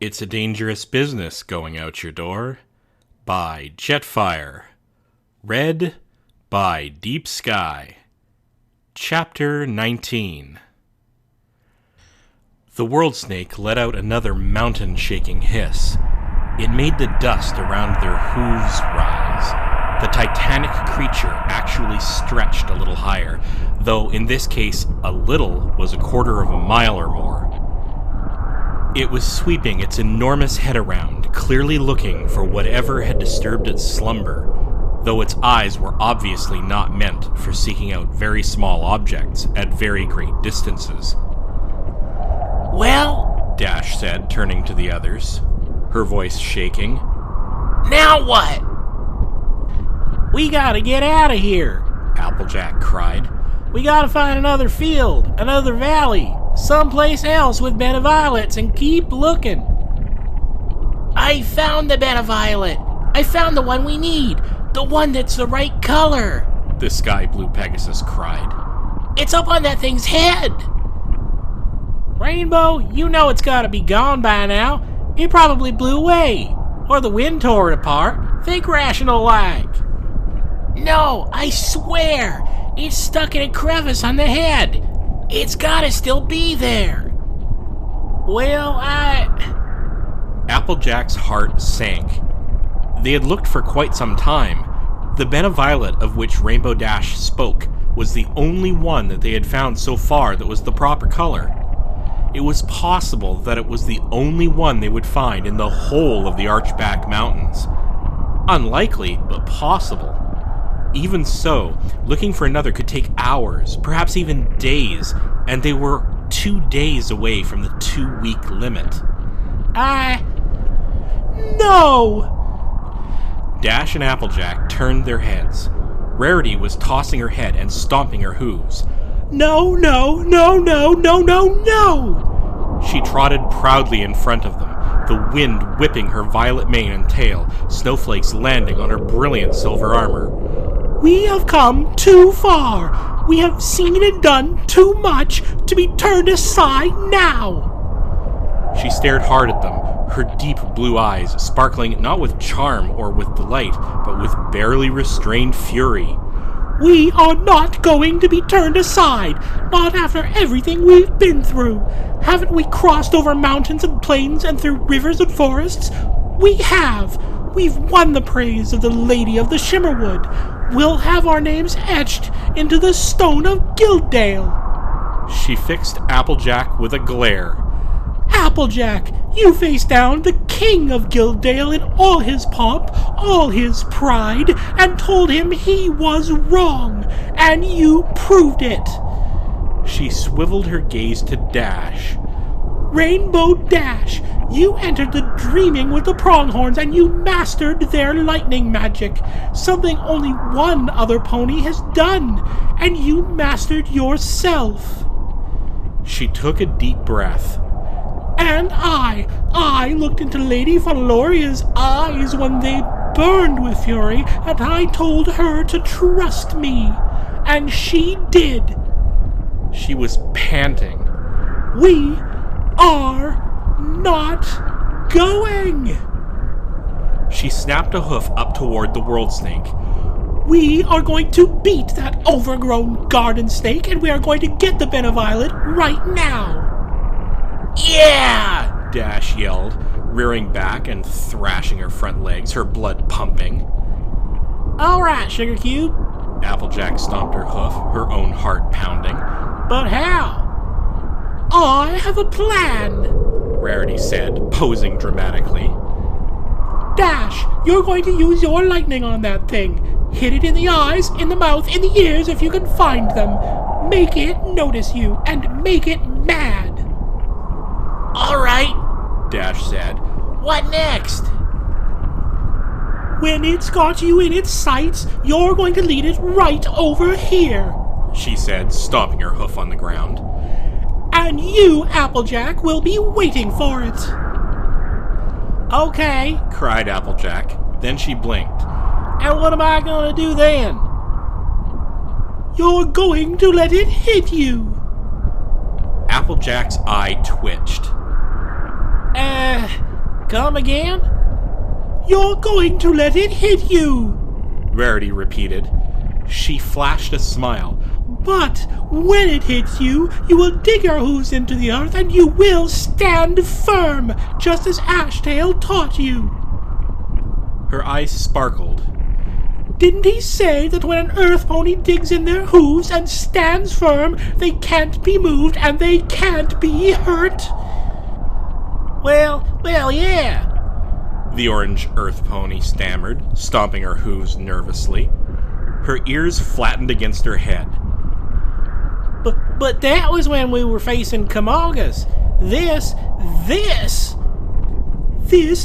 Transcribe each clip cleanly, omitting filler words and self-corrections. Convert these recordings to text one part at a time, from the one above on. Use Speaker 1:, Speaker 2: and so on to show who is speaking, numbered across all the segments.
Speaker 1: It's a Dangerous Business Going Out Your Door by Jetfire. Read by Deep Sky. Chapter 19. The world snake let out another mountain-shaking hiss. It made the dust around their hooves rise. The titanic creature actually stretched a little higher, though in this case, a little was a quarter of a mile or more. It was sweeping its enormous head around, clearly looking for whatever had disturbed its slumber, though its eyes were obviously not meant for seeking out very small objects at very great distances.
Speaker 2: "Well,"
Speaker 1: Dash said, turning to the others, her voice shaking.
Speaker 2: "Now what?"
Speaker 3: "We gotta get out of here,"
Speaker 1: Applejack cried.
Speaker 3: "We gotta find another field, another valley, someplace else with bed of violets, and keep looking."
Speaker 2: "I found the bed of violet. I found the one we need. The one that's the right color,"
Speaker 1: the sky blue Pegasus cried.
Speaker 2: "It's up on that thing's head."
Speaker 3: "Rainbow, you know it's gotta be gone by now. It probably blew away. Or the wind tore it apart. Think rational-like."
Speaker 2: "No, I swear. It's stuck in a crevice on the head. It's gotta still be there."
Speaker 3: "Well,
Speaker 1: Applejack's heart sank. They had looked for quite some time. The bed of violet of which Rainbow Dash spoke was the only one that they had found so far that was the proper color. It was possible that it was the only one they would find in the whole of the Archback Mountains. Unlikely, but possible. Even so, looking for another could take hours, perhaps even days, and they were 2 days away from the 2-week limit.
Speaker 3: No!
Speaker 1: Dash and Applejack turned their heads. Rarity was tossing her head and stomping her hooves.
Speaker 3: No, no, no, no, no, no, no!
Speaker 1: She trotted proudly in front of them, the wind whipping her violet mane and tail, snowflakes landing on her brilliant silver armor.
Speaker 3: "We have come too far. We have seen and done too much to be turned aside now."
Speaker 1: She stared hard at them, her deep blue eyes sparkling not with charm or with delight, but with barely restrained fury.
Speaker 3: "We are not going to be turned aside, not after everything we've been through. Haven't we crossed over mountains and plains and through rivers and forests? We have. We've won the praise of the Lady of the Shimmerwood. We'll have our names etched into the stone of Guilddale."
Speaker 1: She fixed Applejack with a glare.
Speaker 3: "Applejack, you faced down the king of Guilddale in all his pomp, all his pride, and told him he was wrong, and you proved it."
Speaker 1: She swiveled her gaze to Dash.
Speaker 3: "Rainbow Dash, you entered the dreaming with the pronghorns and you mastered their lightning magic, something only one other pony has done, and you mastered yourself."
Speaker 1: She took a deep breath.
Speaker 3: "And I looked into Lady Valoria's eyes when they burned with fury, and I told her to trust me, and she did."
Speaker 1: She was panting.
Speaker 3: "We are not going."
Speaker 1: She snapped a hoof up toward the world snake.
Speaker 3: "We are going to beat that overgrown garden snake, and we are going to get the bed of violet right now."
Speaker 2: "Yeah!"
Speaker 1: Dash yelled, rearing back and thrashing her front legs, her blood pumping.
Speaker 3: "All right, Sugar Cube."
Speaker 1: Applejack stomped her hoof, her own heart pounding.
Speaker 3: "But how?" "I have a plan,"
Speaker 1: Rarity said, posing dramatically.
Speaker 3: "Dash, you're going to use your lightning on that thing. Hit it in the eyes, in the mouth, in the ears if you can find them. Make it notice you, and make it mad."
Speaker 2: "All right,"
Speaker 1: Dash said.
Speaker 2: "What next?"
Speaker 3: "When it's got you in its sights, you're going to lead it right over here,"
Speaker 1: she said, stomping her hoof on the ground.
Speaker 3: "And you, Applejack, will be waiting for it."
Speaker 1: "Okay," cried Applejack. Then she blinked.
Speaker 3: "And what am I going to do then?" "You're going to let it hit you."
Speaker 1: Applejack's eye twitched.
Speaker 2: Come again?
Speaker 3: You're going to let it hit you.
Speaker 1: Rarity repeated. She flashed a smile.
Speaker 3: But when it hits you, you will dig your hooves into the earth and you will stand firm, just as Ashtail taught you.
Speaker 1: Her eyes sparkled.
Speaker 3: Didn't he say that when an earth pony digs in their hooves and stands firm, they can't be moved and they can't be hurt?
Speaker 2: Well, yeah.
Speaker 1: The orange earth pony stammered, stomping her hooves nervously. Her ears flattened against her head.
Speaker 2: But that was when we were facing Camogas. This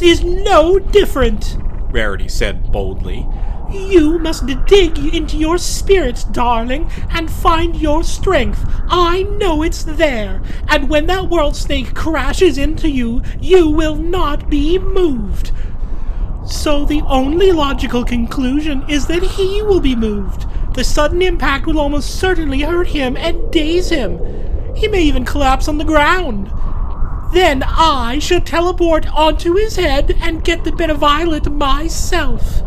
Speaker 3: is no different,
Speaker 1: Rarity said boldly.
Speaker 3: You must dig into your spirits, darling, and find your strength. I know it's there, and when that world snake crashes into you, you will not be moved. So the only logical conclusion is that he will be moved. The sudden impact will almost certainly hurt him and daze him. He may even collapse on the ground. Then I shall teleport onto his head and get the bit of violet myself.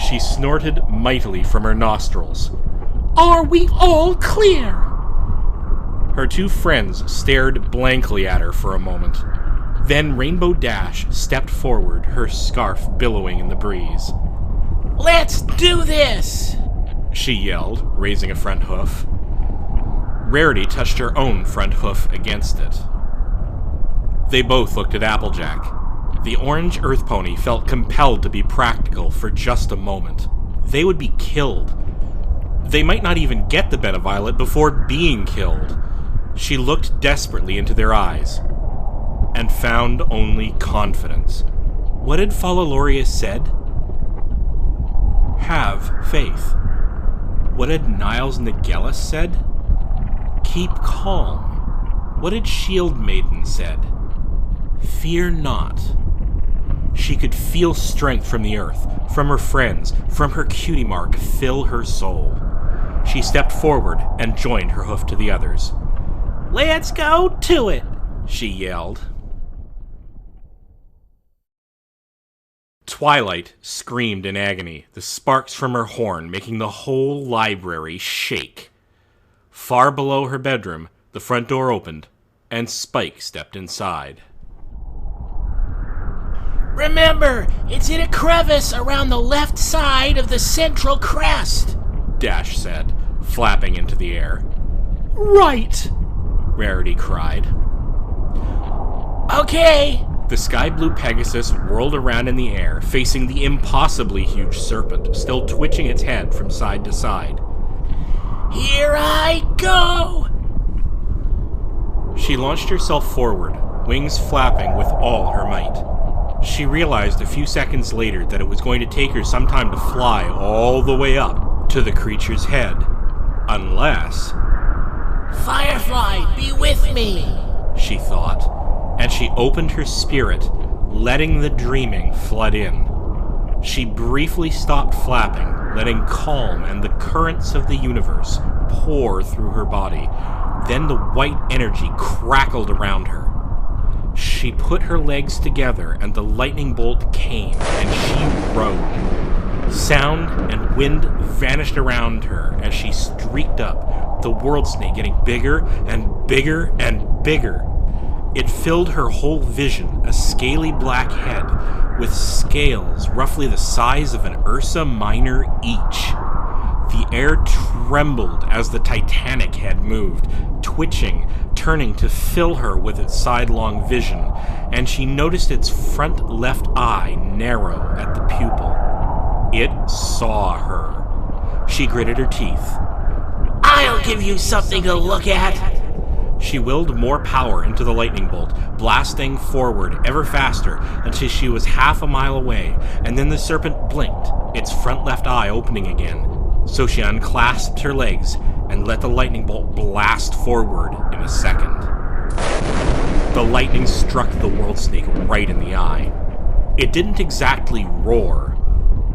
Speaker 1: She snorted mightily from her nostrils.
Speaker 3: Are we all clear?
Speaker 1: Her two friends stared blankly at her for a moment. Then Rainbow Dash stepped forward, her scarf billowing in the breeze.
Speaker 2: Let's do this!
Speaker 1: She yelled, raising a front hoof. Rarity touched her own front hoof against it. They both looked at Applejack. The orange earth pony felt compelled to be practical for just a moment. They would be killed. They might not even get the bed of violet before being killed. She looked desperately into their eyes and found only confidence. What had Falaloria said? Have faith. What had Niles Nigellus said? Keep calm. What had Shield Maiden said? Fear not. She could feel strength from the earth, from her friends, from her cutie mark fill her soul. She stepped forward and joined her hoof to the others.
Speaker 2: Let's go to it,
Speaker 1: she yelled. Twilight screamed in agony, the sparks from her horn making the whole library shake. Far below her bedroom, the front door opened, and Spike stepped inside.
Speaker 2: Remember, it's in a crevice around the left side of the central crest,
Speaker 1: Dash said, flapping into the air.
Speaker 3: Right,
Speaker 1: Rarity cried.
Speaker 2: Okay.
Speaker 1: The sky blue Pegasus whirled around in the air, facing the impossibly huge serpent, still twitching its head from side to side.
Speaker 2: Here I go!
Speaker 1: She launched herself forward, wings flapping with all her might. She realized a few seconds later that it was going to take her some time to fly all the way up to the creature's head. Unless...
Speaker 2: Firefly, be with me,
Speaker 1: she thought, and she opened her spirit, letting the dreaming flood in. She briefly stopped flapping, letting calm and the currents of the universe pour through her body. Then the white energy crackled around her. She put her legs together and the lightning bolt came, and she rode. Sound and wind vanished around her as she streaked up, the world snake getting bigger and bigger and bigger. It filled her whole vision, a scaly black head with scales roughly the size of an Ursa Minor each. The air trembled as the Titanic head moved, twitching, turning to fill her with its sidelong vision, and she noticed its front left eye narrow at the pupil. It saw her. She gritted her teeth.
Speaker 2: I'll give you something to look at.
Speaker 1: She willed more power into the lightning bolt, blasting forward ever faster until she was half a mile away, and then the serpent blinked, its front left eye opening again. So she unclasped her legs and let the lightning bolt blast forward in a second. The lightning struck the world snake right in the eye. It didn't exactly roar.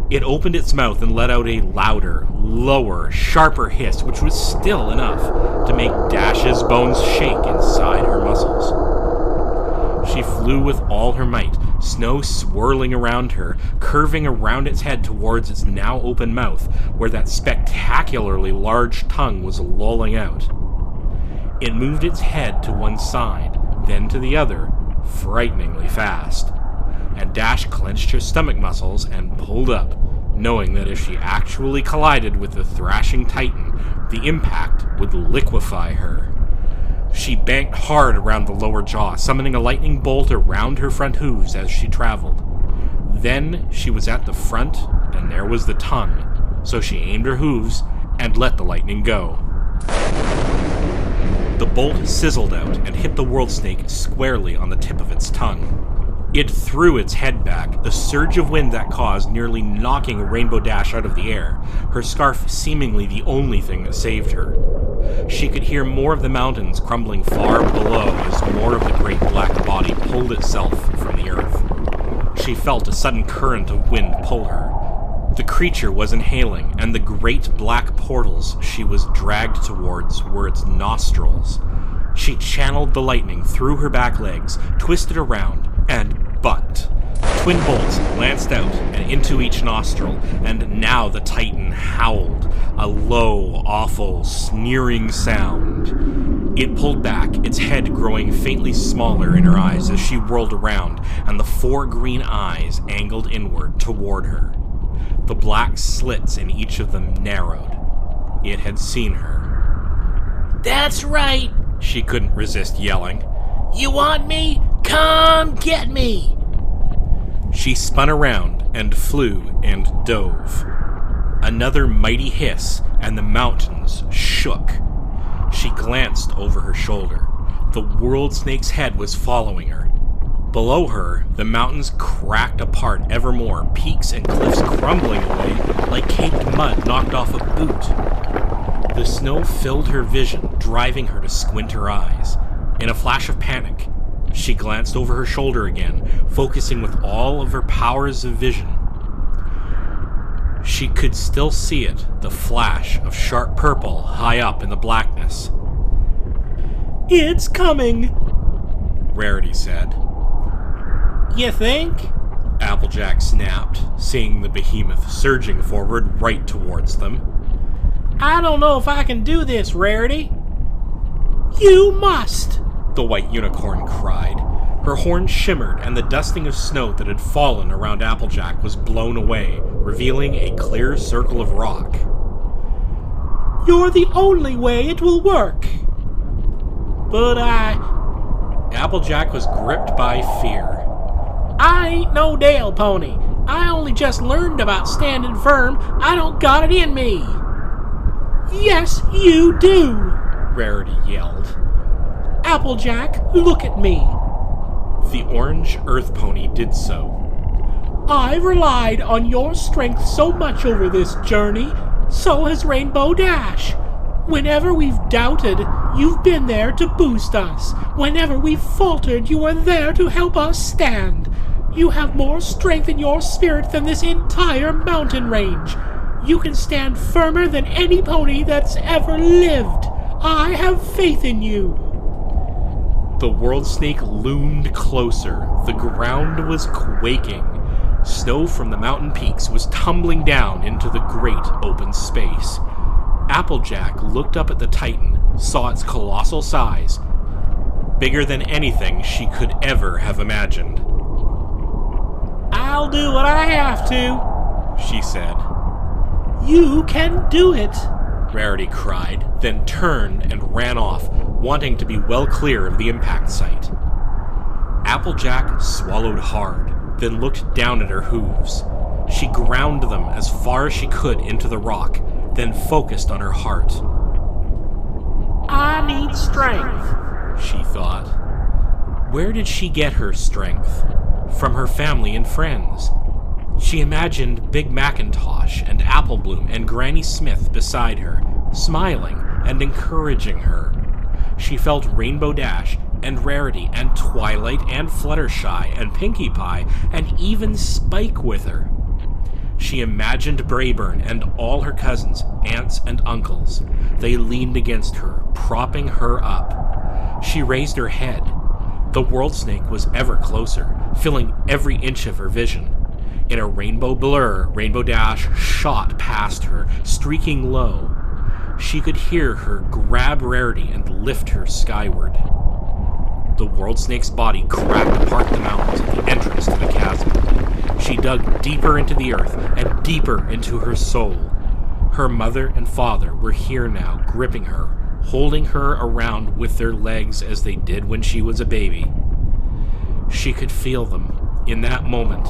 Speaker 1: It opened its mouth and let out a louder, lower, sharper hiss, which was still enough to make Dash's bones shake inside her muscles. She flew with all her might, snow swirling around her, curving around its head towards its now open mouth, where that spectacularly large tongue was lolling out. It moved its head to one side, then to the other, frighteningly fast, and Dash clenched her stomach muscles and pulled up, knowing that if she actually collided with the thrashing titan, the impact would liquefy her. She banked hard around the lower jaw, summoning a lightning bolt around her front hooves as she traveled. Then she was at the front, and there was the tongue, so she aimed her hooves and let the lightning go. The bolt sizzled out and hit the world snake squarely on the tip of its tongue. It threw its head back, the surge of wind that caused nearly knocking Rainbow Dash out of the air, her scarf seemingly the only thing that saved her. She could hear more of the mountains crumbling far below as more of the great black body pulled itself from the earth. She felt a sudden current of wind pull her. The creature was inhaling, and the great black portals she was dragged towards were its nostrils. She channeled the lightning through her back legs, twisted around, and bucked. Twin bolts lanced out and into each nostril, and now the Titan howled, a low, awful, sneering sound. It pulled back, its head growing faintly smaller in her eyes as she whirled around, and the 4 green eyes angled inward toward her. The black slits in each of them narrowed. It had seen her.
Speaker 2: That's right,
Speaker 1: she couldn't resist yelling.
Speaker 2: You want me? Come get me!
Speaker 1: She spun around and flew and dove. Another mighty hiss, and the mountains shook. She glanced over her shoulder. The world snake's head was following her. Below her, the mountains cracked apart evermore, peaks and cliffs crumbling away like caked mud knocked off a boot. The snow filled her vision, driving her to squint her eyes. In a flash of panic, she glanced over her shoulder again, focusing with all of her powers of vision. She could still see it, the flash of sharp purple high up in the blackness.
Speaker 3: It's coming,
Speaker 1: Rarity said.
Speaker 2: You think?
Speaker 1: Applejack snapped, seeing the behemoth surging forward right towards them.
Speaker 2: I don't know if I can do this, Rarity.
Speaker 3: You must,
Speaker 1: the white unicorn cried. Her horn shimmered, and the dusting of snow that had fallen around Applejack was blown away, revealing a clear circle of rock.
Speaker 3: You're the only way it will work.
Speaker 2: But
Speaker 1: Applejack was gripped by fear.
Speaker 2: I ain't no Dale pony. I only just learned about standing firm. I don't got it in me.
Speaker 3: Yes, you do,
Speaker 1: Rarity yelled.
Speaker 3: Applejack, look at me.
Speaker 1: The orange earth pony did so.
Speaker 3: I've relied on your strength so much over this journey, so has Rainbow Dash. Whenever we've doubted, you've been there to boost us. Whenever we've faltered, you are there to help us stand. You have more strength in your spirit than this entire mountain range. You can stand firmer than any pony that's ever lived. I have faith in you.
Speaker 1: The world snake loomed closer. The ground was quaking. Snow from the mountain peaks was tumbling down into the great open space. Applejack looked up at the Titan, saw its colossal size, bigger than anything she could ever have imagined.
Speaker 2: I'll do what I have to,
Speaker 1: she said.
Speaker 3: You can do it,
Speaker 1: Rarity cried, then turned and ran off, wanting to be well clear of the impact site. Applejack swallowed hard, then looked down at her hooves. She ground them as far as she could into the rock, then focused on her heart.
Speaker 2: I need strength,
Speaker 1: she thought. Where did she get her strength? From her family and friends. She imagined Big Macintosh and Applebloom and Granny Smith beside her, smiling and encouraging her. She felt Rainbow Dash and Rarity and Twilight and Fluttershy and Pinkie Pie and even Spike with her. She imagined Brayburn and all her cousins, aunts and uncles. They leaned against her, propping her up. She raised her head. The world snake was ever closer, filling every inch of her vision. In a rainbow blur, Rainbow Dash shot past her, streaking low. She could hear her grab Rarity and lift her skyward. The world snake's body cracked apart the mountains at the entrance to the chasm. She dug deeper into the earth and deeper into her soul. Her mother and father were here now, gripping her, holding her around with their legs as they did when she was a baby. She could feel them in that moment.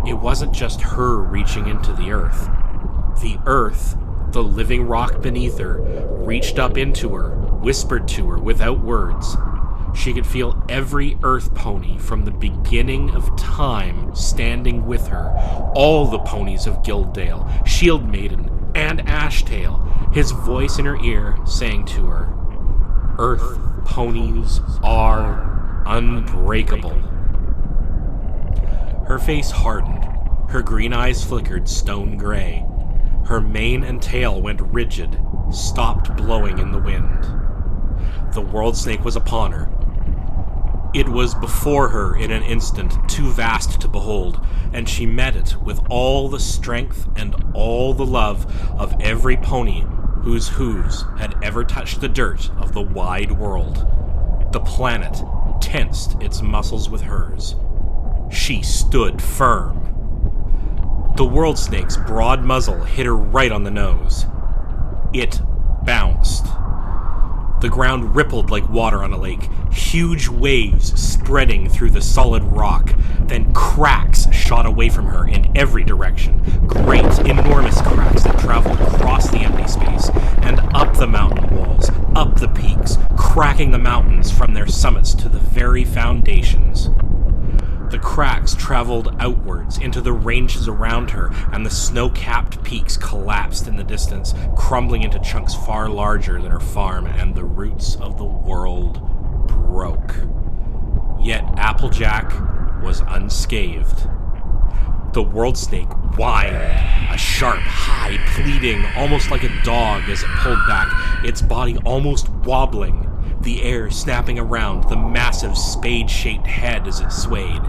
Speaker 1: It wasn't just her reaching into the earth. The earth, the living rock beneath her, reached up into her, whispered to her without words. She could feel every earth pony from the beginning of time standing with her, all the ponies of Guilddale, Shield Maiden, and Ashtail, his voice in her ear saying to her, "Earth ponies are unbreakable." Her face hardened. Her green eyes flickered stone gray. Her mane and tail went rigid, stopped blowing in the wind. The world snake was upon her. It was before her in an instant, too vast to behold, and she met it with all the strength and all the love of every pony whose hooves had ever touched the dirt of the wide world. The planet tensed its muscles with hers. She stood firm. The world snake's broad muzzle hit her right on the nose. It bounced. The ground rippled like water on a lake, huge waves spreading through the solid rock. Then cracks shot away from her in every direction, great, enormous cracks that traveled across the empty space and up the mountain walls, up the peaks, cracking the mountains from their summits to the very foundations. The cracks traveled outwards into the ranges around her, and the snow-capped peaks collapsed in the distance, crumbling into chunks far larger than her farm, and the roots of the world broke. Yet Applejack was unscathed. The world snake whined, a sharp, high pleading, almost like a dog as it pulled back, its body almost wobbling, the air snapping around the massive spade-shaped head as it swayed.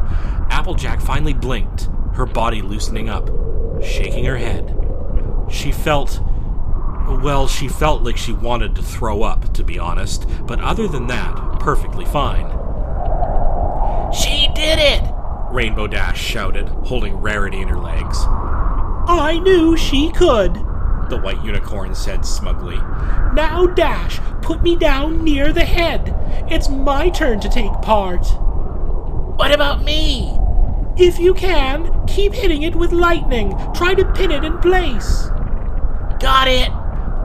Speaker 1: Applejack finally blinked, her body loosening up, shaking her head. She felt like she wanted to throw up, to be honest, but other than that, perfectly fine.
Speaker 2: She did it!
Speaker 1: Rainbow Dash shouted, holding Rarity in her legs.
Speaker 3: I knew she could,
Speaker 1: The white unicorn said smugly.
Speaker 3: Now, Dash, put me down near the head. It's my turn to take part.
Speaker 2: What about me?
Speaker 3: If you can, keep hitting it with lightning. Try to pin it in place.
Speaker 2: Got it!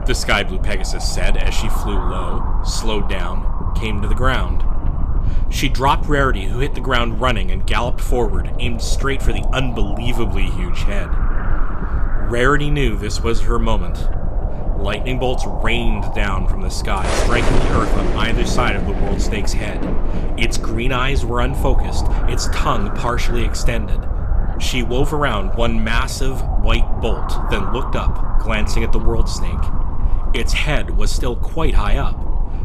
Speaker 1: The sky blue Pegasus said as she flew low, slowed down, came to the ground. She dropped Rarity, who hit the ground running, and galloped forward, aimed straight for the unbelievably huge head. Rarity knew this was her moment. Lightning bolts rained down from the sky, striking the earth on either side of the world snake's head. Its green eyes were unfocused, its tongue partially extended. She wove around one massive white bolt, then looked up, glancing at the world snake. Its head was still quite high up.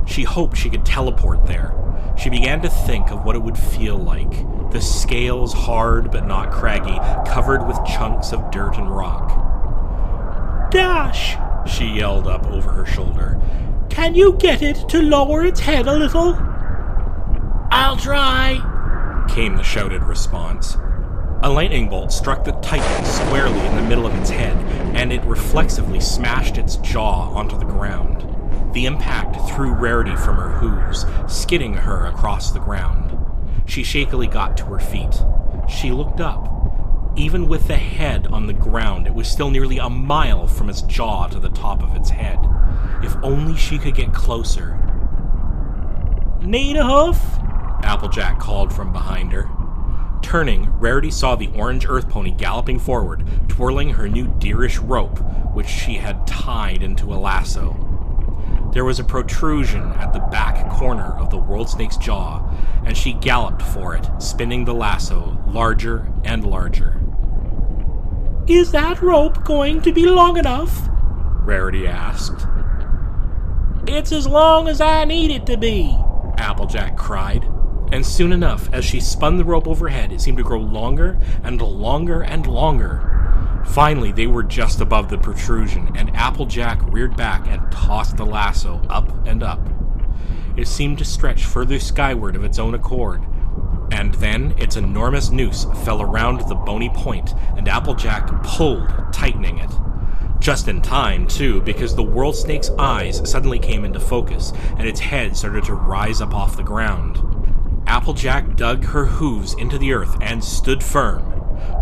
Speaker 1: She hoped she could teleport there. She began to think of what it would feel like. The scales hard but not craggy, covered with chunks of dirt and rock.
Speaker 3: Dash!
Speaker 1: She yelled up over her shoulder.
Speaker 3: Can you get it to lower its head a little?
Speaker 2: I'll try,
Speaker 1: came the shouted response. A lightning bolt struck the Titan squarely in the middle of its head, and it reflexively smashed its jaw onto the ground. The impact threw Rarity from her hooves, skidding her across the ground. She shakily got to her feet. She looked up. Even with the head on the ground, it was still nearly a mile from its jaw to the top of its head. If only she could get closer.
Speaker 3: Need a hoof?
Speaker 1: Applejack called from behind her. Turning, Rarity saw the orange earth pony galloping forward, twirling her new deerish rope, which she had tied into a lasso. There was a protrusion at the back corner of the world snake's jaw, and she galloped for it, spinning the lasso larger and larger.
Speaker 3: Is that rope going to be long enough?
Speaker 1: Rarity asked.
Speaker 3: It's as long as I need it to be,
Speaker 1: Applejack cried. And soon enough, as she spun the rope overhead, it seemed to grow longer and longer and longer. Finally, they were just above the protrusion, and Applejack reared back and tossed the lasso up and up. It seemed to stretch further skyward of its own accord, and then its enormous noose fell around the bony point, and Applejack pulled, tightening it. Just in time, too, because the world snake's eyes suddenly came into focus, and its head started to rise up off the ground. Applejack dug her hooves into the earth and stood firm.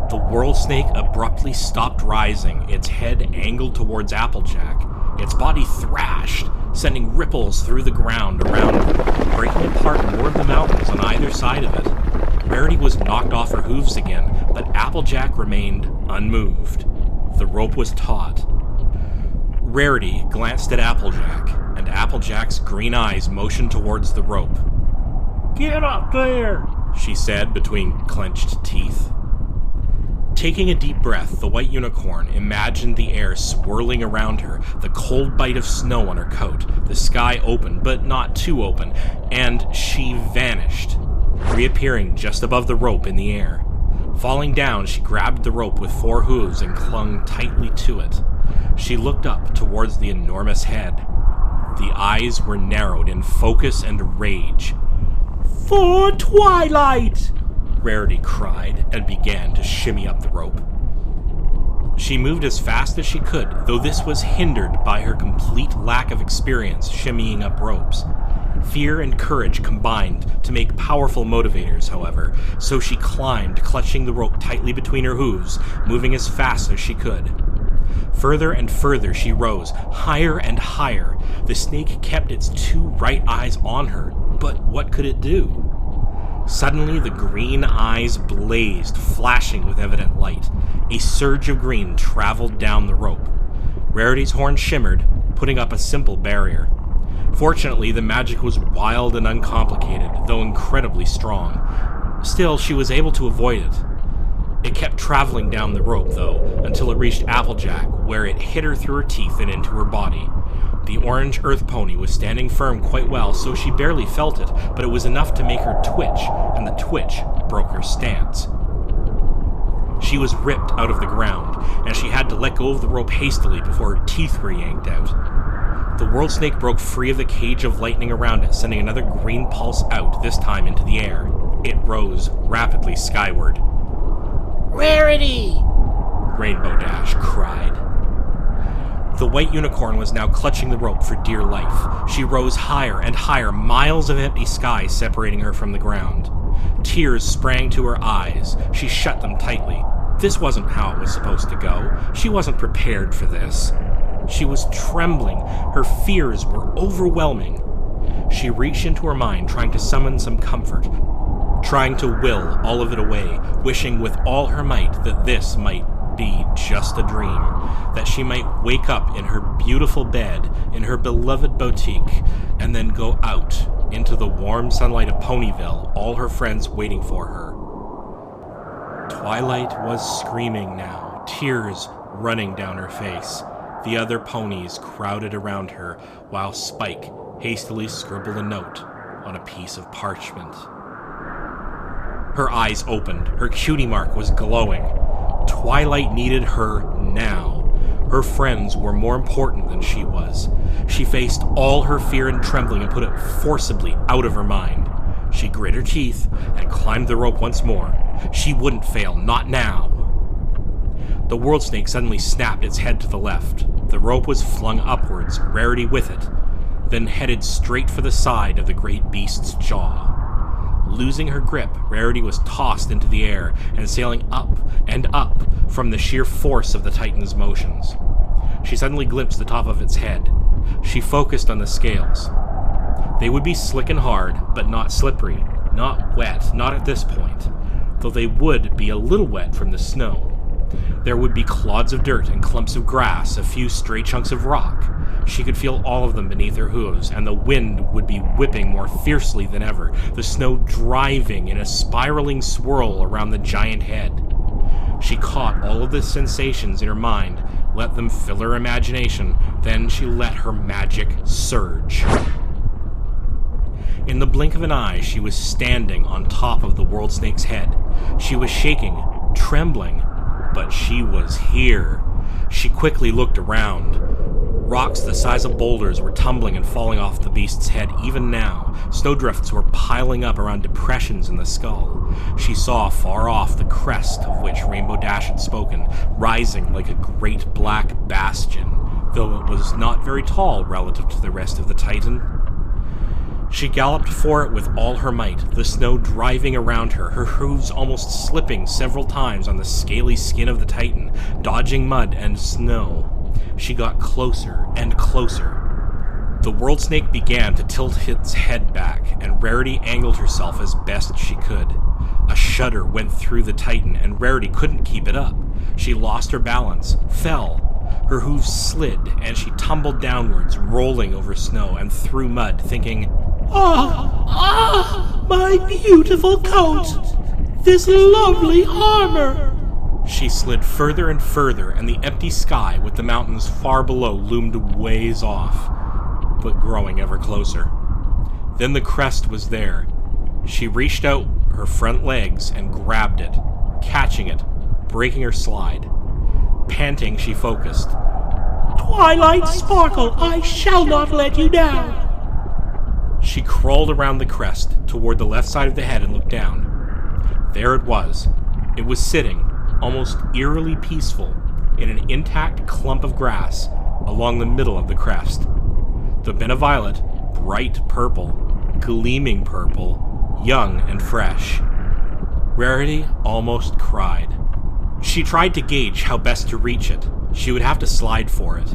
Speaker 1: The world snake abruptly stopped rising, its head angled towards Applejack. Its body thrashed, sending ripples through the ground around it, breaking apart more of the mountains on either side of it. Rarity was knocked off her hooves again, but Applejack remained unmoved. The rope was taut. Rarity glanced at Applejack, and Applejack's green eyes motioned towards the rope.
Speaker 3: "Get up there,"
Speaker 1: she said between clenched teeth. Taking a deep breath, the white unicorn imagined the air swirling around her, the cold bite of snow on her coat, the sky open, but not too open, and she vanished, reappearing just above the rope in the air. Falling down, she grabbed the rope with 4 hooves and clung tightly to it. She looked up towards the enormous head. The eyes were narrowed in focus and rage.
Speaker 3: "For Twilight!"
Speaker 1: Rarity cried and began to shimmy up the rope. She moved as fast as she could, though this was hindered by her complete lack of experience shimmying up ropes. Fear and courage combined to make powerful motivators, however, so she climbed, clutching the rope tightly between her hooves, moving as fast as she could. Further and further she rose, higher and higher. The snake kept its 2 right eyes on her, but what could it do? Suddenly, the green eyes blazed, flashing with evident light. A surge of green traveled down the rope. Rarity's horn shimmered, putting up a simple barrier. Fortunately, the magic was wild and uncomplicated, though incredibly strong. Still, she was able to avoid it. It kept traveling down the rope, though, until it reached Applejack, where it hit her through her teeth and into her body. The orange earth pony was standing firm quite well, so she barely felt it, but it was enough to make her twitch, and the twitch broke her stance. She was ripped out of the ground, and she had to let go of the rope hastily before her teeth were yanked out. The world snake broke free of the cage of lightning around it, sending another green pulse out, this time into the air. It rose rapidly skyward.
Speaker 2: Rarity!
Speaker 1: Rainbow Dash cried. The white unicorn was now clutching the rope for dear life. She rose higher and higher, miles of empty sky separating her from the ground. Tears sprang to her eyes. She shut them tightly. This wasn't how it was supposed to go. She wasn't prepared for this. She was trembling. Her fears were overwhelming. She reached into her mind, trying to summon some comfort, trying to will all of it away, wishing with all her might that this might be just a dream, that she might wake up in her beautiful bed, in her beloved boutique, and then go out into the warm sunlight of Ponyville, all her friends waiting for her. Twilight was screaming now, tears running down her face. The other ponies crowded around her, while Spike hastily scribbled a note on a piece of parchment. Her eyes opened. Her cutie mark was glowing. Twilight needed her now. Her friends were more important than she was. She faced all her fear and trembling and put it forcibly out of her mind. She grit her teeth and climbed the rope once more. She wouldn't fail, not now. The world snake suddenly snapped its head to the left. The rope was flung upwards, Rarity with it, then headed straight for the side of the great beast's jaw. Losing her grip, Rarity was tossed into the air and sailing up and up from the sheer force of the Titan's motions. She suddenly glimpsed the top of its head. She focused on the scales. They would be slick and hard, but not slippery, not wet, not at this point, though they would be a little wet from the snow. There would be clods of dirt and clumps of grass, a few stray chunks of rock. She could feel all of them beneath her hooves, and the wind would be whipping more fiercely than ever, the snow driving in a spiraling swirl around the giant head. She caught all of the sensations in her mind, let them fill her imagination, then she let her magic surge. In the blink of an eye, she was standing on top of the world snake's head. She was shaking, trembling, but she was here. She quickly looked around. Rocks the size of boulders were tumbling and falling off the beast's head even now. Snowdrifts were piling up around depressions in the skull. She saw far off the crest of which Rainbow Dash had spoken, rising like a great black bastion, though it was not very tall relative to the rest of the Titan. She galloped for it with all her might, the snow driving around her, her hooves almost slipping several times on the scaly skin of the Titan, dodging mud and snow. She got closer and closer. The world snake began to tilt its head back, and Rarity angled herself as best she could. A shudder went through the Titan, and Rarity couldn't keep it up. She lost her balance, fell. Her hooves slid, and she tumbled downwards, rolling over snow and through mud, thinking,
Speaker 3: my beautiful coat! This lovely armor!
Speaker 1: She slid further and further, and the empty sky with the mountains far below loomed ways off, but growing ever closer. Then the crest was there. She reached out her front legs and grabbed it, catching it, breaking her slide. Panting, she focused.
Speaker 3: Twilight Sparkle, I shall not let you down!
Speaker 1: She crawled around the crest toward the left side of the head and looked down. There it was. It was sitting, almost eerily peaceful, in an intact clump of grass along the middle of the crest. The Beneviolet, bright purple, gleaming purple, young and fresh. Rarity almost cried. She tried to gauge how best to reach it. She would have to slide for it.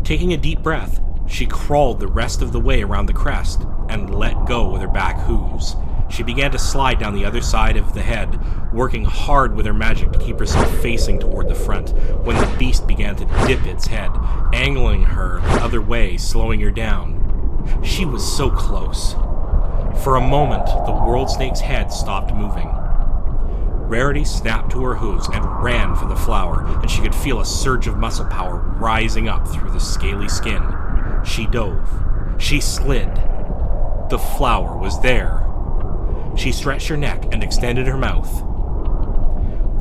Speaker 1: Taking a deep breath, she crawled the rest of the way around the crest and let go with her back hooves. She began to slide down the other side of the head, working hard with her magic to keep herself facing toward the front, when the beast began to dip its head, angling her the other way, slowing her down. She was so close. For a moment, the world snake's head stopped moving. Rarity snapped to her hooves and ran for the flower, and she could feel a surge of muscle power rising up through the scaly skin. She dove. She slid. The flower was there. She stretched her neck and extended her mouth.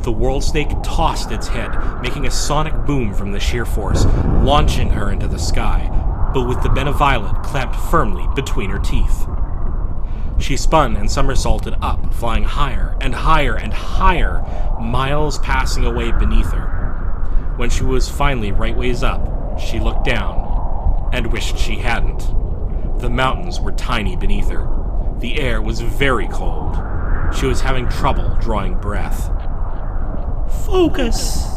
Speaker 1: The world snake tossed its head, making a sonic boom from the sheer force, launching her into the sky, but with the Beneviolet clamped firmly between her teeth. She spun and somersaulted up, flying higher and higher and higher, miles passing away beneath her. When she was finally right ways up, she looked down and wished she hadn't. The mountains were tiny beneath her. The air was very cold. She was having trouble drawing breath.
Speaker 3: Focus!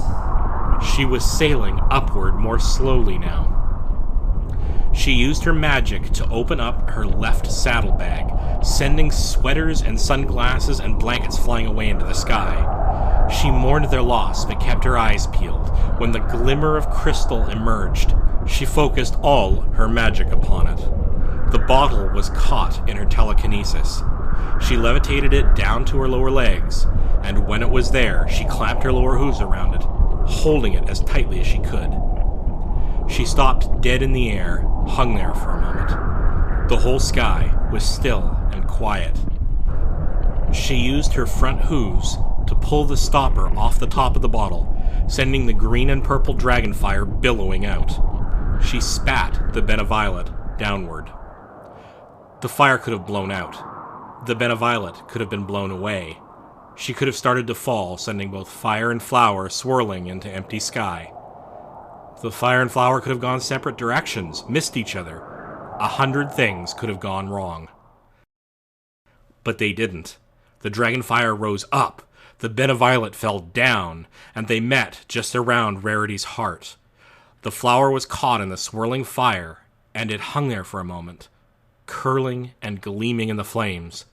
Speaker 1: She was sailing upward more slowly now. She used her magic to open up her left saddlebag, sending sweaters and sunglasses and blankets flying away into the sky. She mourned their loss, but kept her eyes peeled. When the glimmer of crystal emerged, she focused all her magic upon it. The bottle was caught in her telekinesis. She levitated it down to her lower legs, and when it was there, she clamped her lower hooves around it, holding it as tightly as she could. She stopped dead in the air, hung there for a moment. The whole sky was still and quiet. She used her front hooves to pull the stopper off the top of the bottle, sending the green and purple dragonfire billowing out. She spat the Beneviolet downward. The fire could have blown out. The Beneviolet could have been blown away. She could have started to fall, sending both fire and flower swirling into empty sky. The fire and flower could have gone separate directions, missed each other. 100 things could have gone wrong. But they didn't. The dragonfire rose up, the Beneviolet fell down, and they met just around Rarity's heart. The flower was caught in the swirling fire, and it hung there for a moment, curling and gleaming in the flames.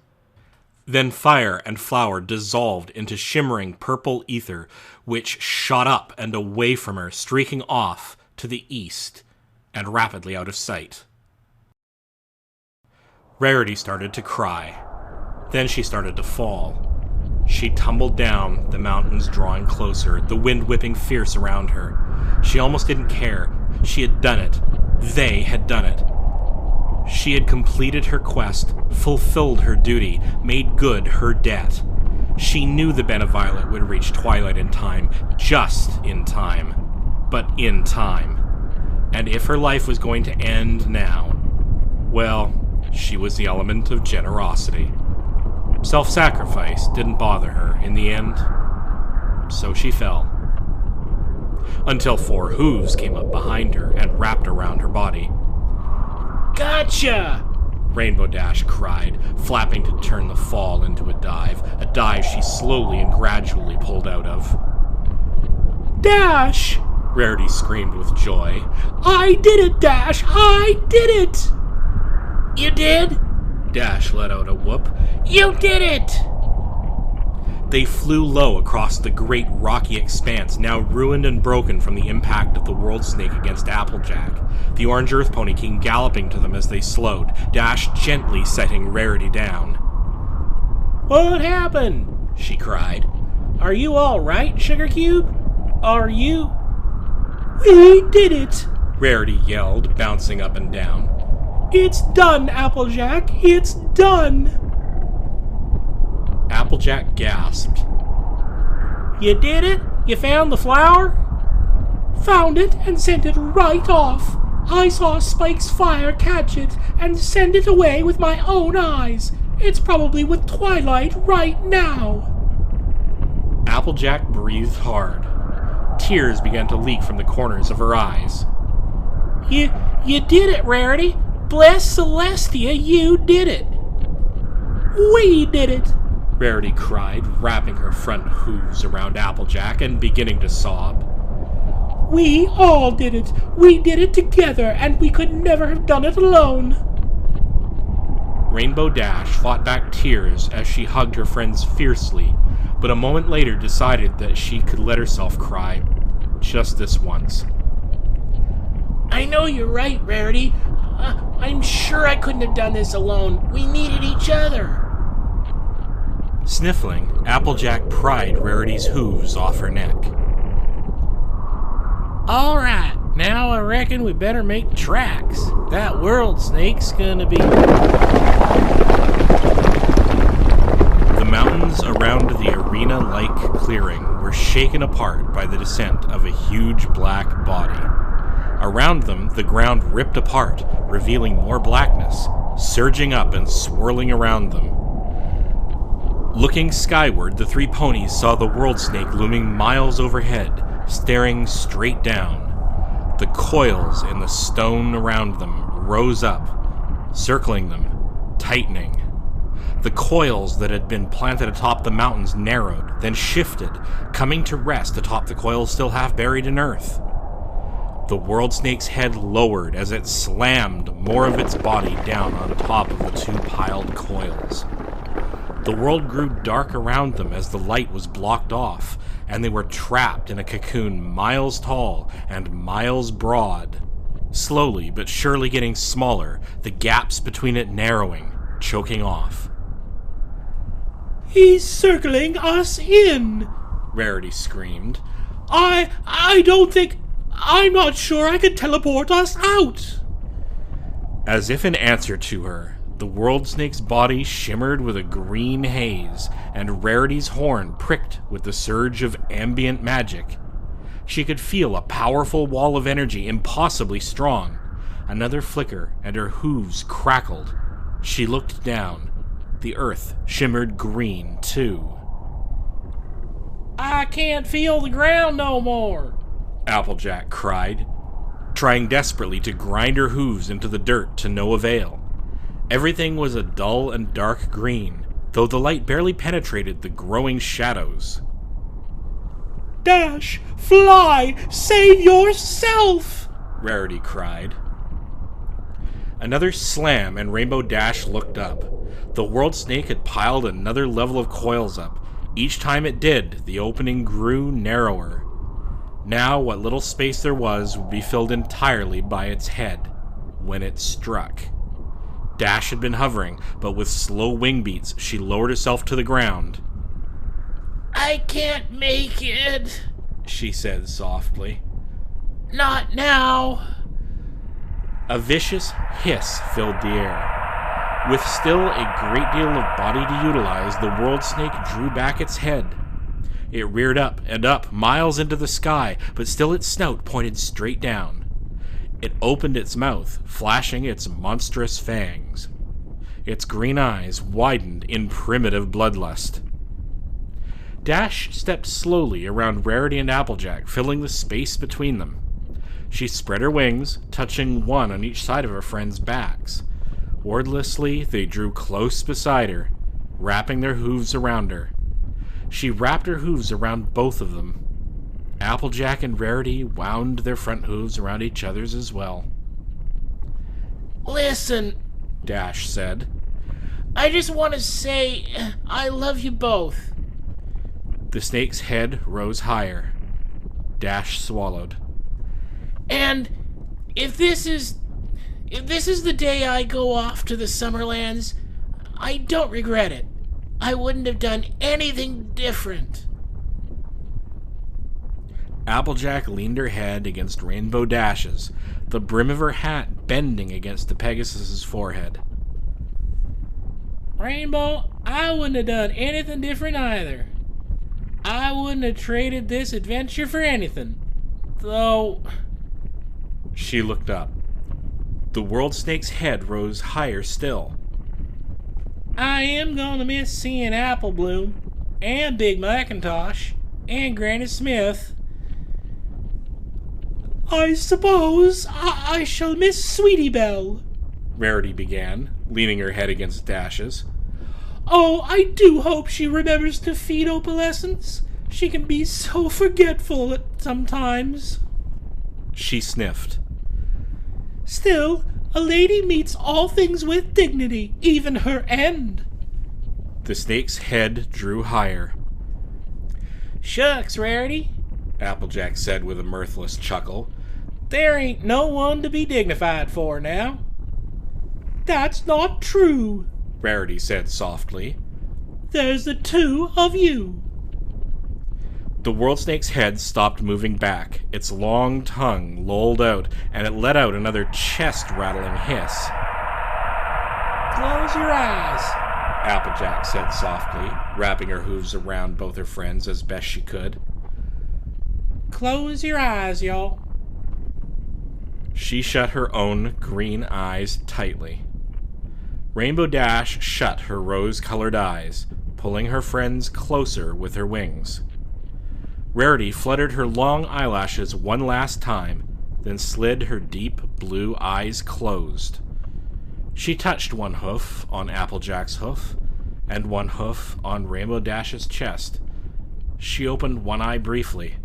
Speaker 1: Then fire and flower dissolved into shimmering purple ether, which shot up and away from her, streaking off to the east and rapidly out of sight. Rarity started to cry. Then she started to fall. She tumbled down, the mountains drawing closer, the wind whipping fierce around her. She almost didn't care. She had done it. They had done it. She had completed her quest, fulfilled her duty, made good her debt. She knew the Beneviolet would reach Twilight in time, just in time, but in time. And if her life was going to end now, well, she was the element of generosity. Self-sacrifice didn't bother her in the end, so she fell. Until 4 hooves came up behind her and wrapped around her body.
Speaker 2: Gotcha!
Speaker 1: Rainbow Dash cried, flapping to turn the fall into a dive she slowly and gradually pulled out of.
Speaker 3: Dash!
Speaker 1: Rarity screamed with joy.
Speaker 3: I did it, Dash! I did it!
Speaker 2: You did?
Speaker 1: Dash let out a whoop.
Speaker 2: You did it!
Speaker 1: They flew low across the great rocky expanse, now ruined and broken from the impact of the World Snake against Applejack. The orange earth pony came galloping to them as they slowed, Dash gently setting Rarity down.
Speaker 2: What happened? She cried. Are you all right, Sugar Cube? Are you?
Speaker 3: We did it!
Speaker 1: Rarity yelled, bouncing up and down.
Speaker 3: It's done, Applejack! It's done!
Speaker 1: Applejack gasped.
Speaker 2: You did it? You found the flower?
Speaker 3: Found it and sent it right off. I saw Spike's fire catch it and send it away with my own eyes. It's probably with Twilight right now.
Speaker 1: Applejack breathed hard. Tears began to leak from the corners of her eyes.
Speaker 2: You did it, Rarity. Bless Celestia, you did it.
Speaker 3: We did it.
Speaker 1: Rarity cried, wrapping her front hooves around Applejack and beginning to sob.
Speaker 3: We all did it. We did it together, and we could never have done it alone.
Speaker 1: Rainbow Dash fought back tears as she hugged her friends fiercely, but a moment later decided that she could let herself cry, just this once.
Speaker 2: I know you're right, Rarity. I'm sure I couldn't have done this alone. We needed each other.
Speaker 1: Sniffling, Applejack pried Rarity's hooves off her neck.
Speaker 2: All right, now I reckon we better make tracks. That world snake's gonna be...
Speaker 1: The mountains around the arena-like clearing were shaken apart by the descent of a huge black body. Around them, the ground ripped apart, revealing more blackness, surging up and swirling around them. Looking skyward, the 3 ponies saw the world snake looming miles overhead, staring straight down. The coils in the stone around them rose up, circling them, tightening. The coils that had been planted atop the mountains narrowed, then shifted, coming to rest atop the coils still half buried in earth. The world snake's head lowered as it slammed more of its body down on top of the 2 piled coils. The world grew dark around them as the light was blocked off, and they were trapped in a cocoon miles tall and miles broad. Slowly but surely getting smaller, the gaps between it narrowing, choking off.
Speaker 3: He's circling us in,
Speaker 1: Rarity screamed.
Speaker 3: I don't think... I'm not sure I could teleport us out.
Speaker 1: As if in answer to her, the world snake's body shimmered with a green haze, and Rarity's horn pricked with the surge of ambient magic. She could feel a powerful wall of energy, impossibly strong. Another flicker, and her hooves crackled. She looked down. The earth shimmered green, too.
Speaker 2: I can't feel the ground no more,
Speaker 1: Applejack cried, trying desperately to grind her hooves into the dirt to no avail. Everything was a dull and dark green, though the light barely penetrated the growing shadows.
Speaker 3: Dash! Fly! Save yourself!
Speaker 1: Rarity cried. Another slam, and Rainbow Dash looked up. The world snake had piled another level of coils up. Each time it did, the opening grew narrower. Now what little space there was would be filled entirely by its head when it struck. Dash had been hovering, but with slow wing beats, she lowered herself to the ground.
Speaker 2: I can't make it,
Speaker 1: she said softly.
Speaker 2: Not now.
Speaker 1: A vicious hiss filled the air. With still a great deal of body to utilize, the world snake drew back its head. It reared up and up, miles into the sky, but still its snout pointed straight down. It opened its mouth, flashing its monstrous fangs. Its green eyes widened in primitive bloodlust. Dash stepped slowly around Rarity and Applejack, filling the space between them. She spread her wings, touching one on each side of her friends' backs. Wordlessly, they drew close beside her, wrapping their hooves around her. She wrapped her hooves around both of them. Applejack and Rarity wound their front hooves around each other's as well.
Speaker 2: Listen,
Speaker 1: Dash said.
Speaker 2: I just want to say I love you both.
Speaker 1: The snake's head rose higher. Dash swallowed.
Speaker 2: And if this is the day I go off to the Summerlands, I don't regret it. I wouldn't have done anything different.
Speaker 1: Applejack leaned her head against Rainbow Dash's, the brim of her hat bending against the Pegasus's forehead.
Speaker 3: Rainbow, I wouldn't have done anything different either. I wouldn't have traded this adventure for anything. Though...
Speaker 1: She looked up. The world snake's head rose higher still.
Speaker 3: I am gonna miss seeing Apple Bloom, and Big Macintosh, and Granny Smith. I suppose I shall miss Sweetie Belle,
Speaker 1: Rarity began, leaning her head against Dash's.
Speaker 3: Oh, I do hope she remembers to feed opalescence. She can be so forgetful at sometimes.
Speaker 1: She sniffed.
Speaker 3: Still, a lady meets all things with dignity, even her end.
Speaker 1: The snake's head drew higher.
Speaker 3: Shucks, Rarity,
Speaker 1: Applejack said with a mirthless chuckle.
Speaker 3: There ain't no one to be dignified for now. That's not true,
Speaker 1: Rarity said softly.
Speaker 3: There's the two of you.
Speaker 1: The world snake's head stopped moving back. Its long tongue lolled out, and it let out another chest-rattling hiss.
Speaker 3: Close your eyes,
Speaker 1: Applejack said softly, wrapping her hooves around both her friends as best she could.
Speaker 3: Close your eyes, y'all.
Speaker 1: She shut her own green eyes tightly. Rainbow Dash shut her rose-colored eyes, pulling her friends closer with her wings. Rarity fluttered her long eyelashes one last time, then slid her deep blue eyes closed. She touched one hoof on Applejack's hoof, and one hoof on Rainbow Dash's chest. She opened one eye briefly.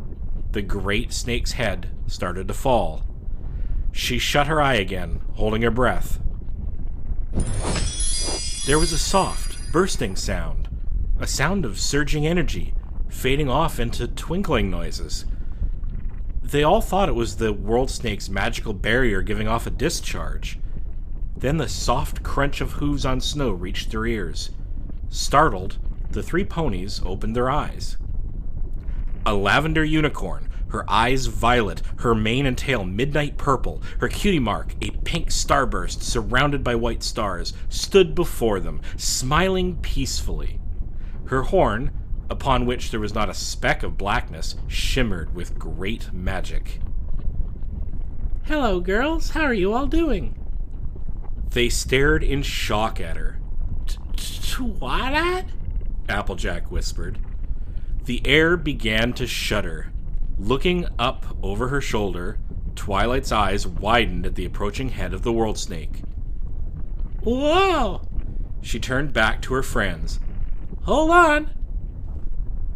Speaker 1: The great snake's head started to fall. She shut her eye again, holding her breath. There was a soft, bursting sound, a sound of surging energy, fading off into twinkling noises. They all thought it was the world snake's magical barrier giving off a discharge. Then the soft crunch of hooves on snow reached their ears. Startled, the three ponies opened their eyes. A lavender unicorn, her eyes violet, her mane and tail midnight purple, her cutie mark a pink starburst surrounded by white stars, stood before them, smiling peacefully. Her horn, upon which there was not a speck of blackness, shimmered with great magic.
Speaker 3: Hello, girls. How are you all doing?
Speaker 1: They stared in shock at her.
Speaker 3: Twilight?
Speaker 1: Applejack whispered. The air began to shudder. Looking up over her shoulder, Twilight's eyes widened at the approaching head of the world snake.
Speaker 3: Whoa!
Speaker 1: She turned back to her friends.
Speaker 3: Hold on.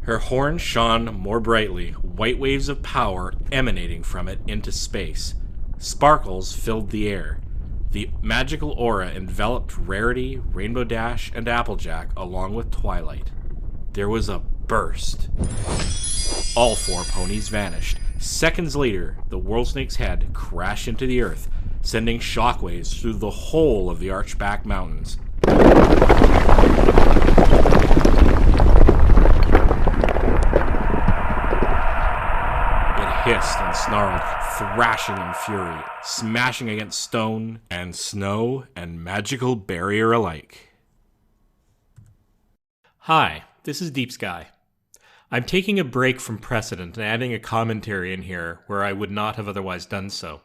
Speaker 1: Her horn shone more brightly, white waves of power emanating from it into space. Sparkles filled the air. The magical aura enveloped Rarity, Rainbow Dash, and Applejack along with Twilight. There was a burst. All four ponies vanished. Seconds later, the world snake's head crashed into the earth, sending shockwaves through the whole of the Archback Mountains. It hissed and snarled, thrashing in fury, smashing against stone and snow and magical barrier alike. Hi, this is Deep Sky. I'm taking a break from precedent and adding a commentary in here where I would not have otherwise done so.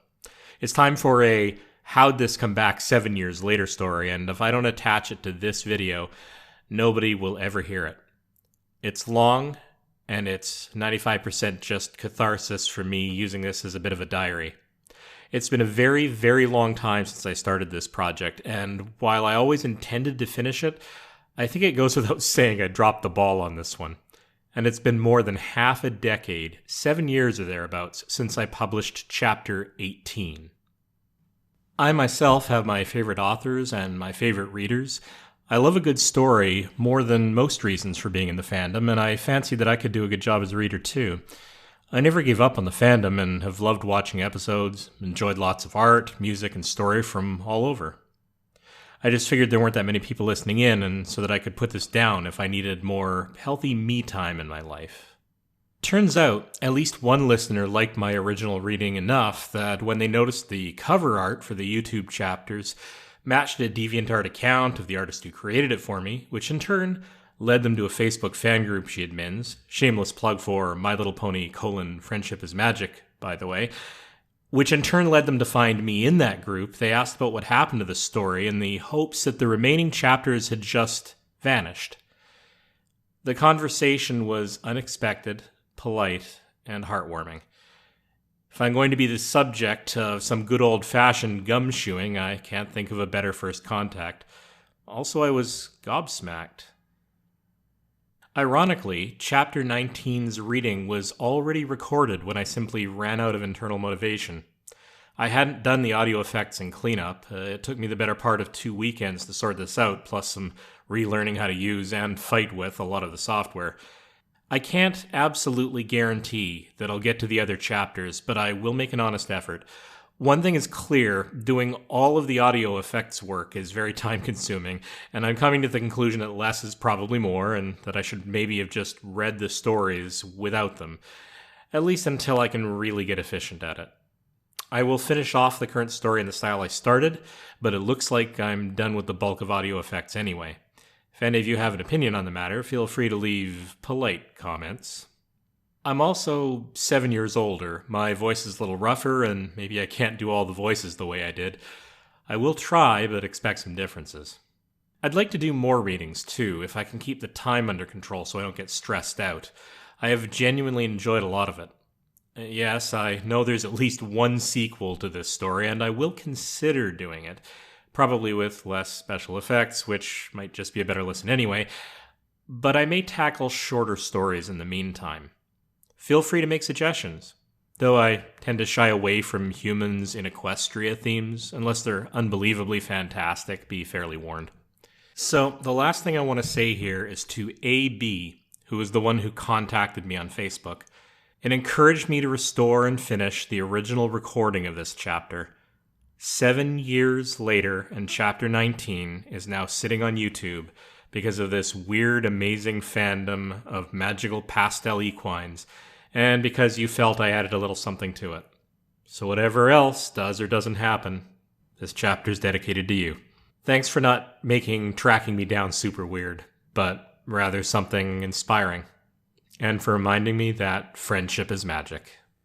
Speaker 1: It's time for a How'd This Come Back 7 Years Later story, and if I don't attach it to this video, nobody will ever hear it. It's long, and it's 95% just catharsis for me using this as a bit of a diary. It's been a very, very long time since I started this project, and while I always intended to finish it, I think it goes without saying I dropped the ball on this one. And it's been more than half a decade, 7 years or thereabouts, since I published Chapter 18. I myself have my favorite authors and my favorite readers. I love a good story more than most reasons for being in the fandom, and I fancy that I could do a good job as a reader too. I never gave up on the fandom and have loved watching episodes, enjoyed lots of art, music, and story from all over. I just figured there weren't that many people listening in, and so that I could put this down if I needed more healthy me time in my life. Turns out, at least one listener liked my original reading enough that when they noticed the cover art for the YouTube chapters matched a DeviantArt account of the artist who created it for me, which in turn led them to a Facebook fan group she admins, shameless plug for My Little Pony: Friendship is Magic, by the way, which in turn led them to find me in that group. They asked about what happened to the story in the hopes that the remaining chapters had just vanished. The conversation was unexpected, polite, and heartwarming. If I'm going to be the subject of some good old-fashioned gumshoeing, I can't think of a better first contact. Also, I was gobsmacked. Ironically, Chapter 19's reading was already recorded when I simply ran out of internal motivation. I hadn't done the audio effects and cleanup. It took me the better part of 2 weekends to sort this out, plus some relearning how to use and fight with a lot of the software. I can't absolutely guarantee that I'll get to the other chapters, but I will make an honest effort. One thing is clear, doing all of the audio effects work is very time-consuming, and I'm coming to the conclusion that less is probably more, and that I should maybe have just read the stories without them, at least until I can really get efficient at it. I will finish off the current story in the style I started, but it looks like I'm done with the bulk of audio effects anyway. If any of you have an opinion on the matter, feel free to leave polite comments. I'm also 7 years older. My voice is a little rougher, and maybe I can't do all the voices the way I did. I will try, but expect some differences. I'd like to do more readings, too, if I can keep the time under control so I don't get stressed out. I have genuinely enjoyed a lot of it. Yes, I know there's at least one sequel to this story, and I will consider doing it, probably with less special effects, which might just be a better listen anyway, but I may tackle shorter stories in the meantime. Feel free to make suggestions, though I tend to shy away from humans in Equestria themes, unless they're unbelievably fantastic, be fairly warned. So, the last thing I want to say here is to AB, who is the one who contacted me on Facebook, and encouraged me to restore and finish the original recording of this chapter. 7 years later, and Chapter 19 is now sitting on YouTube because of this weird, amazing fandom of magical pastel equines, and because you felt I added a little something to it. So whatever else does or doesn't happen, this chapter's dedicated to you. Thanks for not making tracking me down super weird, but rather something inspiring. And for reminding me that friendship is magic.